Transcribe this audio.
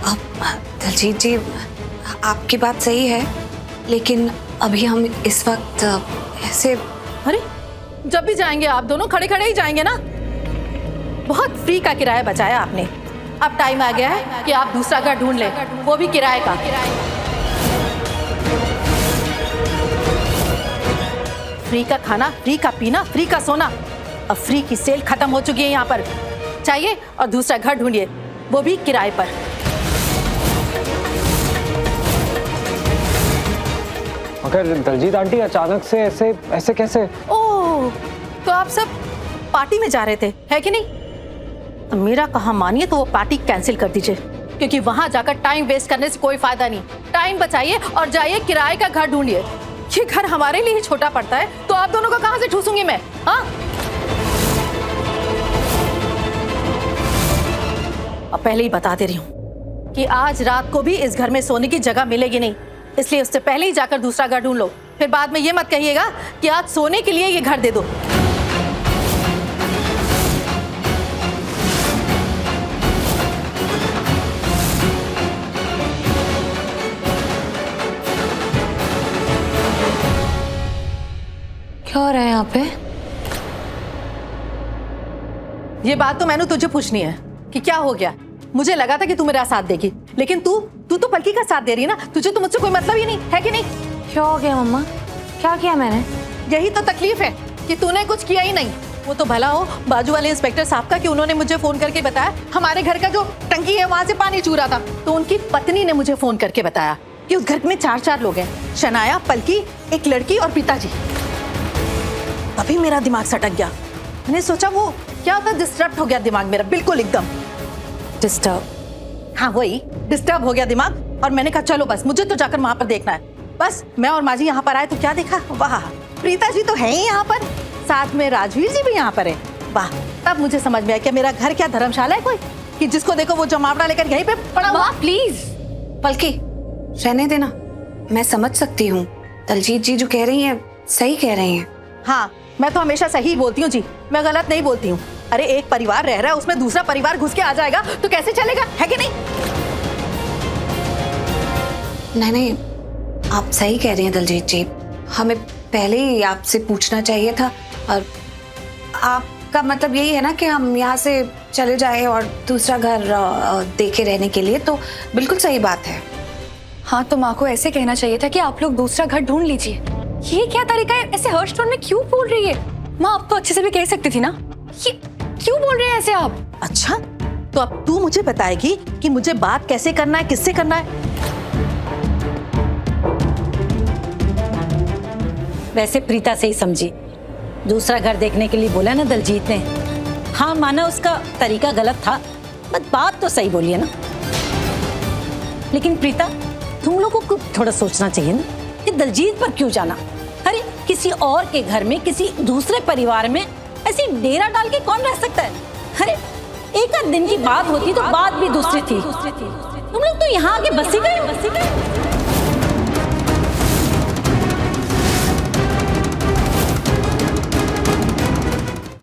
दलजीत जी, आपकी बात सही है, लेकिन अभी हम इस वक्त ऐसे। अरे जब भी जाएंगे आप दोनों खड़े खड़े ही जाएंगे ना। बहुत फ्री का किराया बचाया आपने। अब टाइम आ गया है कि आप दूसरा घर ढूंढ लें, वो भी किराए का। फ्री का खाना, फ्री का पीना, फ्री का सोना। अब फ्री की सेल खत्म हो चुकी है यहाँ पर। चाहिए और दूसरा घर ढूंढिए, वो भी किराए पर। मगर दलजीत आंटी अचानक से ऐसे ऐसे कैसे? ओह, तो आप सब पार्टी में जा रहे थे, है कि नहीं? तो मेरा कहा मानिए तो वो पार्टी कैंसिल कर दीजिए, क्योंकि वहां जाकर टाइम वेस्ट करने से कोई फायदा नहीं। टाइम बचाइए और जाइए किराए का घर ढूंढिए। ये घर हमारे लिए ही छोटा पड़ता है, तो आप दोनों को कहां से ठूसूंगी मैं? हाँ, अब पहले ही बता दे रही हूँ कि आज रात को भी इस घर में सोने की जगह मिलेगी नहीं, इसलिए उससे पहले ही जाकर दूसरा घर ढूंढ लो। फिर बाद में ये मत कहिएगा कि आज सोने के लिए ये घर दे दो। क्या हो रहा है यहाँ पे? ये बात तो मैंने तुझे पूछनी है कि क्या हो गया। मुझे लगा था कि तू मेरा साथ देगी, लेकिन तू तो पलकी का साथ दे रही है ना। तुझे तो मुझसे कोई मतलब ही नहीं है कि नहीं? क्या हो गया मम्मा? क्या किया मैंने? यही तो तकलीफ है कि तूने कुछ किया ही नहीं। वो तो भला हो बाजू वाले इंस्पेक्टर साहब का कि उन्होंने मुझे फोन करके बताया हमारे घर का जो टंकी है वहां से पानी चू रहा था। तो उनकी पत्नी ने मुझे फोन करके बताया कि उस घर में 4 लोग हैं, शनाया, पलकी, एक लड़की और पिताजी। अभी मेरा दिमाग सटक गया। मैंने सोचा वो क्या होता, डिस्टर्ब हो गया दिमाग मेरा, बिल्कुल एकदम डिस्टर्ब? हाँ वही, डिस्टर्ब हो गया दिमाग। और मैंने कहा चलो बस मुझे तो जाकर वहां पर देखना है। बस मैं और माँ जी यहाँ पर आए तो क्या देखा, वाह, प्रीता जी तो है ही यहाँ पर, साथ में राजवीर जी भी यहाँ पर है। वाह, तब मुझे समझ में आया कि मेरा घर क्या धर्मशाला है कोई, कि जिसको देखो वो जमावड़ा लेकर यहीं पे पड़ा हुआ। प्लीज पलकी रहने देना, मैं समझ सकती हूँ। दलजीत जी जो कह रही हैं सही कह रही हैं। हाँ, मैं तो हमेशा सही बोलती हूँ जी, मैं गलत नहीं बोलती हूँ। अरे एक परिवार रह रहा है, उसमें दूसरा परिवार घुस के आ जाएगा तो कैसे चलेगा, है कि नहीं? नहीं, आप सही कह रही हैं दलजीत जी। हमें पहले ही आपसे पूछना चाहिए था। और आपका मतलब यही है ना कि हम यहाँ से चले जाए और दूसरा घर देखे रहने के लिए, तो बिल्कुल सही बात है। हाँ, तो माँ को ऐसे कहना चाहिए था कि आप लोग दूसरा घर ढूंढ लीजिए। ये क्या तरीका है? ऐसे हर्ष टोन में क्यों बोल रही है? माँ आप तो अच्छे से भी कह सकती थी ना। ये क्यों बोल रहे हैं ऐसे आप? अच्छा, तो अब तू मुझे बताएगी कि मुझे बात कैसे करना है, किससे करना है? वैसे प्रीता से ही समझी, दूसरा घर देखने के लिए बोला ना दलजीत ने। हाँ माना उसका तरीका गलत था, बट बात तो सही बोली है ना। लेकिन प्रीता तुम लोगों को थोड़ा सोचना चाहिए ना कि दलजीत पर क्यों जाना। अरे किसी और के घर में, किसी दूसरे परिवार में ऐसी डेरा डाल के कौन रह सकता है? अरे एक आध दिन की बात होती तो बात भी दूसरी थी। तुम लोग तो यहाँ आके बस ही गए।